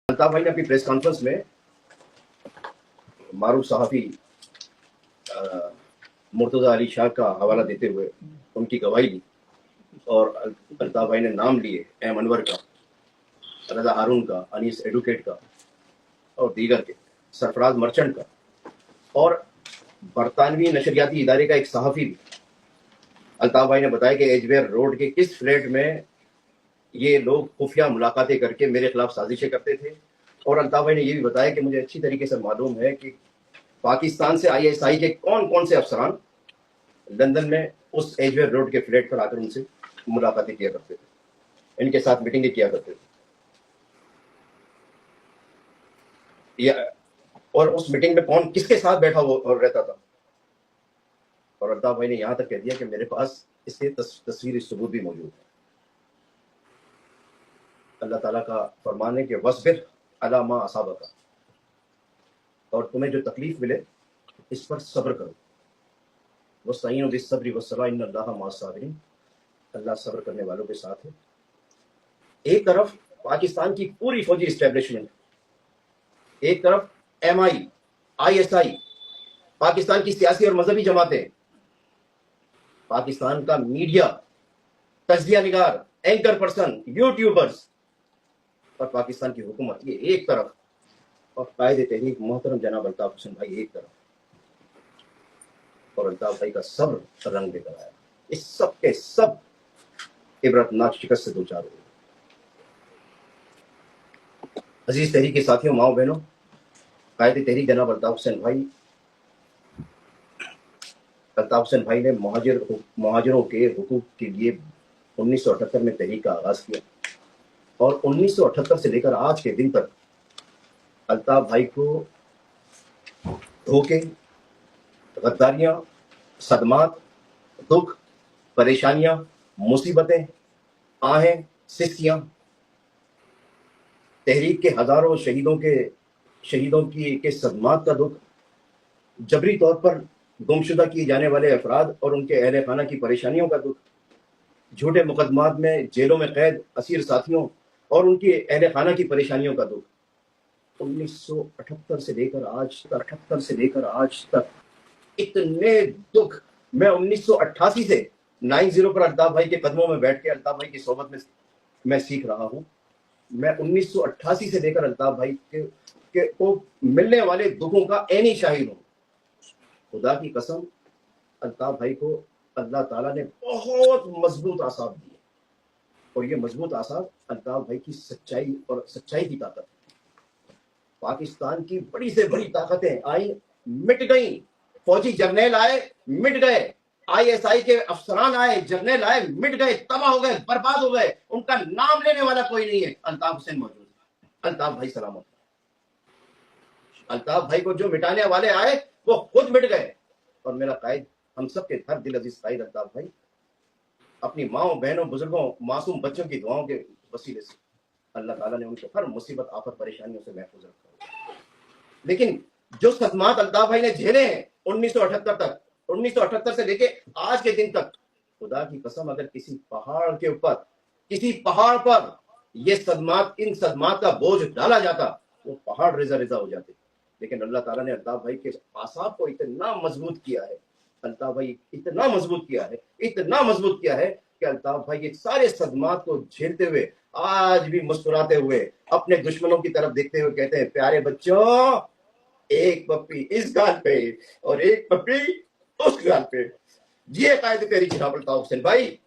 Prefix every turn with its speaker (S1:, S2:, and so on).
S1: अल्ताफ भाई ने अपनी प्रेस कॉन्फ्रेंस में मारूफ सहाफी मुर्तजा अली शाह का हवाला देते हुए उनकी गवाही दी और अल्ताफ भाई ने नाम लिए एम अनवर का, रजा हारून का, अनीस एडवोकेट का और दीगर के, सरफराज मर्चेंट का और बरतानवी नशरियाती इदारे का एक सहाफ़ी भी। अल्ताफ भाई ने बताया कि एजवेयर रोड के किस फ्लैट में ये लोग खुफिया मुलाकातें करके मेरे खिलाफ साजिशें करते थे। और अल्ताफ भाई ने यह भी बताया कि मुझे अच्छी तरीके से मालूम है कि पाकिस्तान से ISI के कौन कौन से अफसरान लंदन में उस एजवेयर रोड के फ्लैट पर आकर उनसे मुलाकातें किया करते थे, इनके साथ मीटिंगें किया करते थे। और उस मीटिंग में कौन किसके साथ बैठा और रहता था। और अल्ताफ भाई ने यहां तक कह दिया कि मेरे पास इसके तस्वीरी सबूत भी मौजूद है। अल्लाह ताला का फरमान है कि वस्बिर अला मा असाबका, और तुम्हें जो तकलीफ मिले इस पर सब्र करो। वस्तईनु बिस्सब्रि वस्सलाह इन्नल्लाहा मअस साबिरीन, अल्लाह सब्र करने वालों के साथ है। एक तरफ पाकिस्तान की पूरी फौजी इस्टेब्लिशमेंट, एक तरफ MI, ISI, पाकिस्तान की सियासी और मजहबी जमातें, पाकिस्तान का मीडिया, तज्जिया निगार, एंकर पर्सन, यूट्यूबर्स और पाकिस्तान की हुकूमत, ये एक तरफ, और कायदे तहरीक मोहतरम जनाब अल्ताफ हुसैन भाई एक तरफ। और अल्ताफ भाई का सब्र रंग लेकर आया। इस सब के सब इबरतनाक शिकस्त से दो चार हुए। अजीज तहरीक के साथियों, माओ बहनों, कायदे तहरीक जनाब अल्ताफ हुसैन भाई ने मुहाजिरों के हुकूक के लिए 1978 में तहरीक का आगाज किया और 1978 से लेकर आज के दिन तक अल्ताफ भाई को धोखे, गद्दारियां, सदमात, दुख, परेशानियां, मुसीबतें, आहें, सिस्कियां, तहरीक के हजारों शहीदों के सदमात का दुख, जबरी तौर पर गुमशुदा किए जाने वाले अफराद और उनके अहले खाना की परेशानियों का दुख, झूठे मुकदमात में जेलों में कैद असीर साथियों और उनके अहले खाना की परेशानियों का दुख, 1978 से लेकर आज तक इतने दुख मैं 1988 से 90 पर अल्ताफ भाई के कदमों में बैठ के अल्ताफ भाई की सोबत में मैं सीख रहा हूं। मैं 1988 से लेकर अल्ताफ भाई के को मिलने वाले दुखों का ऐनी शाहिद हूं। खुदा की कसम, अल्ताफ भाई को अल्लाह ताला ने बहुत मजबूत आसाब दिए और ये मजबूत आसाब अल्ताफ भाई की सच्चाई की ताकत है। पाकिस्तान की बड़ी से बड़ी ताकतें आई, मिट गई। फौजी जर्नैल आए, मिट गए। ISI के अफसरान आए, जर्नैल आए, मिट गए, तबाह हो गए, बर्बाद हो गए। उनका नाम लेने वाला कोई नहीं है। अल्ताफ हुसैन मौजूद है। अल्ताफ भाई सलामत। अल्ताफ भाई को जो मिटाने वाले आए वो खुद मिट गए। और मेरा कायद, हम सब के हर दिल अजीज कायद अल्ताफ भाई अपनी माओ, बहनों, बुजुर्गों, मासूम बच्चों की दुआओं के वसीले से अल्लाह ताला ने उनको हर मुसीबत, आफत, परेशानियों से महफूज रखा। लेकिन जो सदमात अल्ताफ भाई ने झेले हैं 1978 से लेके आज के दिन तक, खुदा की कसम, अगर किसी पहाड़ पर इन सदमात का बोझ डाला जाता, वो पहाड़ रेजा रेजा हो जाते। लेकिन अल्लाह ताला ने अल्ताफ भाई के आसाब को इतना मजबूत किया है, अल्ताफ भाई इतना मजबूत किया है कि अल्ताफ भाई ये सारे सदमात को झेलते हुए आज भी मुस्कुराते हुए अपने दुश्मनों की तरफ देखते हुए कहते हैं, प्यारे बच्चों, एक पप्पी इस गाल पे और एक पप्पी उस गाल पे। ये कायदे तेरी जनाब अल्ताफ हुसैन भाई।